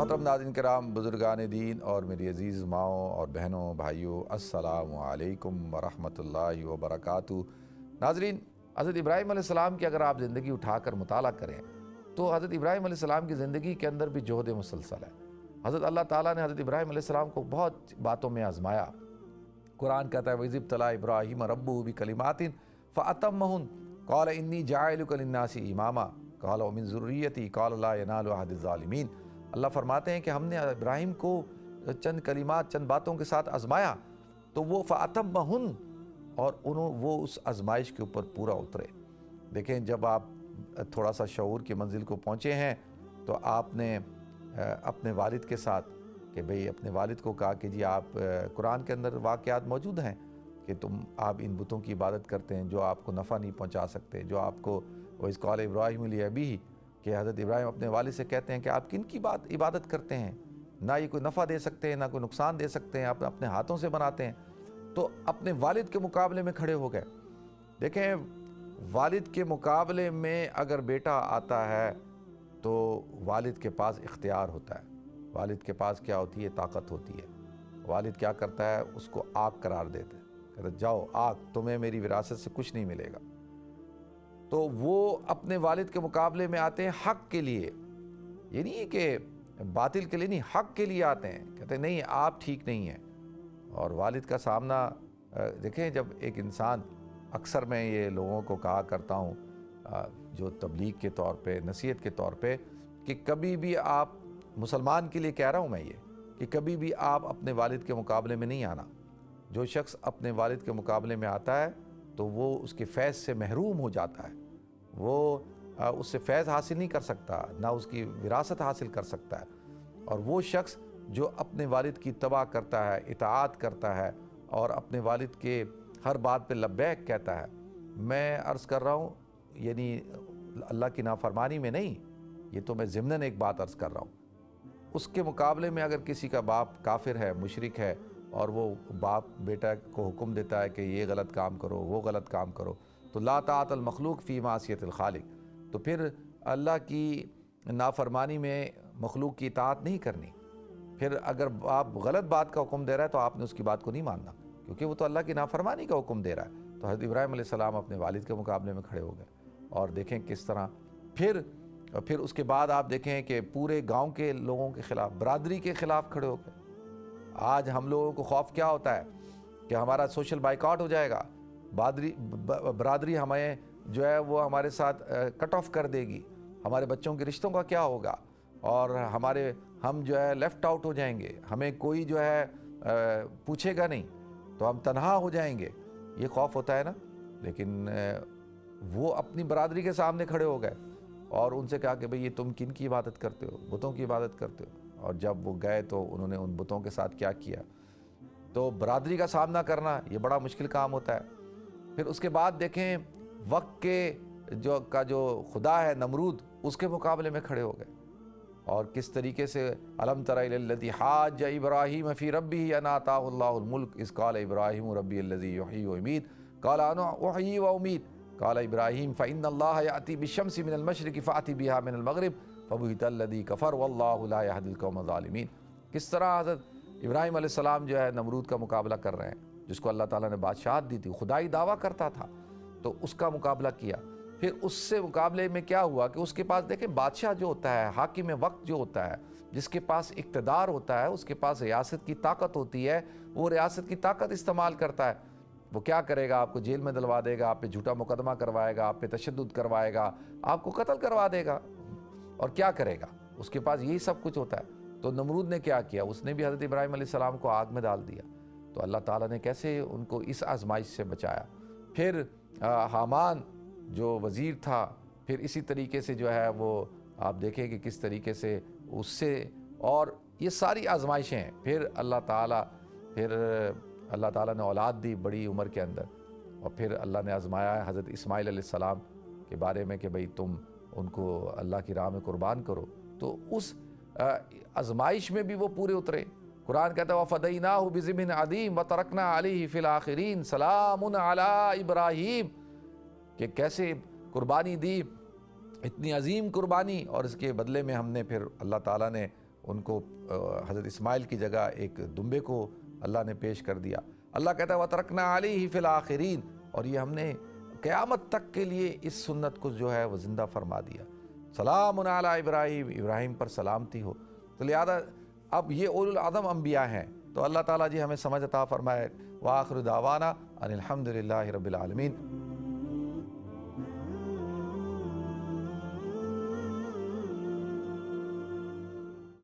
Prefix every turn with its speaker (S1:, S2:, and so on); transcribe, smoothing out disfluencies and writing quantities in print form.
S1: محترم ناظرین کرام، بزرگان دین اور میری عزیز ماؤں اور بہنوں بھائیوں، السلام علیکم ورحمۃ اللہ وبرکاتہ۔ ناظرین، حضرت ابراہیم علیہ السلام کی اگر آپ زندگی اٹھا کر مطالعہ کریں تو حضرت ابراہیم علیہ السلام کی زندگی کے اندر بھی جہد مسلسل ہے۔ حضرت اللہ تعالیٰ نے حضرت ابراہیم علیہ السلام کو بہت باتوں میں آزمایا۔ قرآن کہتا ہے وَإِذِ ابْتَلَىٰ إِبْرَاهِيمَ رَبُّهُ بِكَلِمَاتٍ فَأَتَمَّهُنَّ قَالَ إِنِّي جَاعِلُكَ لِلنَّاسِ إِمَامًا قَالَ وَمِن ذُرِّيَّتِي قَالَ لَا يَنَالُ عَهْدِ الظَّالِمِينَ۔ اللہ فرماتے ہیں کہ ہم نے ابراہیم کو چند کلمات، چند باتوں کے ساتھ آزمایا تو وہ فَأَتَمَّهُنَّ اور وہ اس آزمائش کے اوپر پورا اترے۔ دیکھیں، جب آپ تھوڑا سا شعور کی منزل کو پہنچے ہیں تو آپ نے اپنے والد کے ساتھ کہ بھئی اپنے والد کو کہا کہ جی آپ قرآن کے اندر واقعات موجود ہیں کہ آپ ان بتوں کی عبادت کرتے ہیں جو آپ کو نفع نہیں پہنچا سکتے، جو آپ کو وَإِذْ قَالَ إِبْرَاهِيمُ لِأَبِيهِ کہ حضرت ابراہیم اپنے والد سے کہتے ہیں کہ آپ کن کی عبادت کرتے ہیں، نہ یہ کوئی نفع دے سکتے ہیں نہ کوئی نقصان دے سکتے ہیں، آپ اپنے ہاتھوں سے بناتے ہیں۔ تو اپنے والد کے مقابلے میں کھڑے ہو گئے۔ دیکھیں، والد کے مقابلے میں اگر بیٹا آتا ہے تو والد کے پاس اختیار ہوتا ہے، والد کے پاس کیا ہوتی ہے؟ طاقت ہوتی ہے۔ والد کیا کرتا ہے؟ اس کو آگ قرار دیتا ہے، کہتا ہے جاؤ آگ، تمہیں میری وراثت سے کچھ نہیں ملے گا۔ تو وہ اپنے والد کے مقابلے میں آتے ہیں حق کے لیے، یہ نہیں ہے کہ باطل کے لیے نہیں، حق کے لیے آتے ہیں، کہتے ہیں نہیں آپ ٹھیک نہیں ہیں۔ اور والد کا سامنا دیکھیں، جب ایک انسان، اکثر میں یہ لوگوں کو کہا کرتا ہوں جو تبلیغ کے طور پہ، نصیحت کے طور پہ، کہ کبھی بھی آپ، مسلمان کے لیے کہہ رہا ہوں میں یہ، کہ کبھی بھی آپ اپنے والد کے مقابلے میں نہیں آنا۔ جو شخص اپنے والد کے مقابلے میں آتا ہے تو وہ اس کے فیض سے محروم ہو جاتا ہے، وہ اس سے فیض حاصل نہیں کر سکتا، نہ اس کی وراثت حاصل کر سکتا ہے۔ اور وہ شخص جو اپنے والد کی اتباع کرتا ہے، اطاعت کرتا ہے اور اپنے والد کے ہر بات پہ لبیک کہتا ہے، میں عرض کر رہا ہوں، یعنی اللہ کی نافرمانی میں نہیں، یہ تو میں ضمناً ایک بات عرض کر رہا ہوں، اس کے مقابلے میں اگر کسی کا باپ کافر ہے، مشرک ہے، اور وہ باپ بیٹا کو حکم دیتا ہے کہ یہ غلط کام کرو، وہ غلط کام کرو، تو لا طاعۃ المخلوق فی معصیۃ الخالق، تو پھر اللہ کی نافرمانی میں مخلوق کی اطاعت نہیں کرنی۔ پھر اگر آپ غلط بات کا حکم دے رہا ہے تو آپ نے اس کی بات کو نہیں ماننا، کیونکہ وہ تو اللہ کی نافرمانی کا حکم دے رہا ہے۔ تو حضرت ابراہیم علیہ السلام اپنے والد کے مقابلے میں کھڑے ہو گئے، اور دیکھیں کس طرح پھر اس کے بعد آپ دیکھیں کہ پورے گاؤں کے لوگوں کے خلاف، برادری کے خلاف کھڑے ہو گئے۔ آج ہم لوگوں کو خوف کیا ہوتا ہے کہ ہمارا سوشل بائیکاٹ ہو جائے گا، برادری ہمیں جو ہے وہ ہمارے ساتھ کٹ آف کر دے گی، ہمارے بچوں کے رشتوں کا کیا ہوگا، اور ہم جو ہے لیفٹ آؤٹ ہو جائیں گے، ہمیں کوئی جو ہے پوچھے گا نہیں، تو ہم تنہا ہو جائیں گے، یہ خوف ہوتا ہے نا۔ لیکن وہ اپنی برادری کے سامنے کھڑے ہو گئے اور ان سے کہا کہ بھئی یہ تم کن کی عبادت کرتے ہو؟ بتوں کی عبادت کرتے ہو۔ اور جب وہ گئے تو انہوں نے ان بتوں کے ساتھ کیا کیا۔ تو برادری کا سامنا کرنا یہ بڑا مشکل کام ہوتا ہے۔ پھر اس کے بعد دیکھیں وقت کے جو خدا ہے نمرود، اس کے مقابلے میں کھڑے ہو گئے، اور کس طریقے سے الم تر الی الذی حاج ابراہیم فی ربہ ان آتاہ اللہ الملک اذ قال ابراہیم ربی الذی یحیی و یمیت قال انا احیی و امیت قال ابراہیم فإن اللہ یأتی بالشمس من المشرق فأت بہا من المغرب فبہت الذی کفر واللہ لا یہدی القوم الظالمین۔ کس طرح حضرت ابراہیم علیہ السلام جو ہے نمرود کا مقابلہ کر رہے ہیں، جس کو اللہ تعالیٰ نے بادشاہت دی تھی، خدائی دعویٰ کرتا تھا، تو اس کا مقابلہ کیا۔ پھر اس سے مقابلے میں کیا ہوا کہ اس کے پاس دیکھیں بادشاہ جو ہوتا ہے، حاکم وقت جو ہوتا ہے، جس کے پاس اقتدار ہوتا ہے، اس کے پاس ریاست کی طاقت ہوتی ہے، وہ ریاست کی طاقت استعمال کرتا ہے۔ وہ کیا کرے گا؟ آپ کو جیل میں ڈلوا دے گا، آپ پہ جھوٹا مقدمہ کروائے گا، آپ پہ تشدد کروائے گا، آپ کو قتل کروا دے گا، اور کیا کرے گا؟ اس کے پاس یہی سب کچھ ہوتا ہے۔ تو نمرود نے کیا کیا؟ اس نے بھی حضرت ابراہیم علیہ السلام کو آگ میں ڈال دیا۔ تو اللہ تعالیٰ نے کیسے ان کو اس آزمائش سے بچایا۔ پھر حامان جو وزیر تھا، پھر اسی طریقے سے جو ہے وہ آپ دیکھیں کہ کس طریقے سے اس سے، اور یہ ساری آزمائشیں ہیں۔ پھر اللہ تعالیٰ نے اولاد دی بڑی عمر کے اندر، اور پھر اللہ نے آزمایا ہے حضرت اسماعیل علیہ السلام کے بارے میں کہ بھئی تم ان کو اللہ کی راہ میں قربان کرو۔ تو اس آزمائش میں بھی وہ پورے اترے۔ قرآن کہتا ہے وَفَدَيْنَاهُ بِذِبْحٍ عَظِيمٍ وَتَرَكْنَا عَلَيْهِ فِي الْآخِرِينَ سَلَامٌ عَلَىٰ إِبْرَاهِيمَ، کہ کیسے قربانی دی، اتنی عظیم قربانی، اور اس کے بدلے میں ہم نے پھر اللہ تعالیٰ نے ان کو حضرت اسماعیل کی جگہ ایک دمبے کو اللہ نے پیش کر دیا۔ اللہ کہتا ہے وَتَرَكْنَا عَلَيْهِ فِي الْآخِرِينَ، اور یہ ہم نے قیامت تک کے لیے اس سنت کو جو ہے وہ زندہ فرما دیا۔ سلام علی ابراہیم، ابراہیم پر سلامتی ہو۔ تو لہذا اب یہ اولو العظم انبیاء ہیں، تو اللہ تعالیٰ جی ہمیں سمجھ عطا فرمائے۔ وآخر دعوانا ان الحمد للہ رب العالمین۔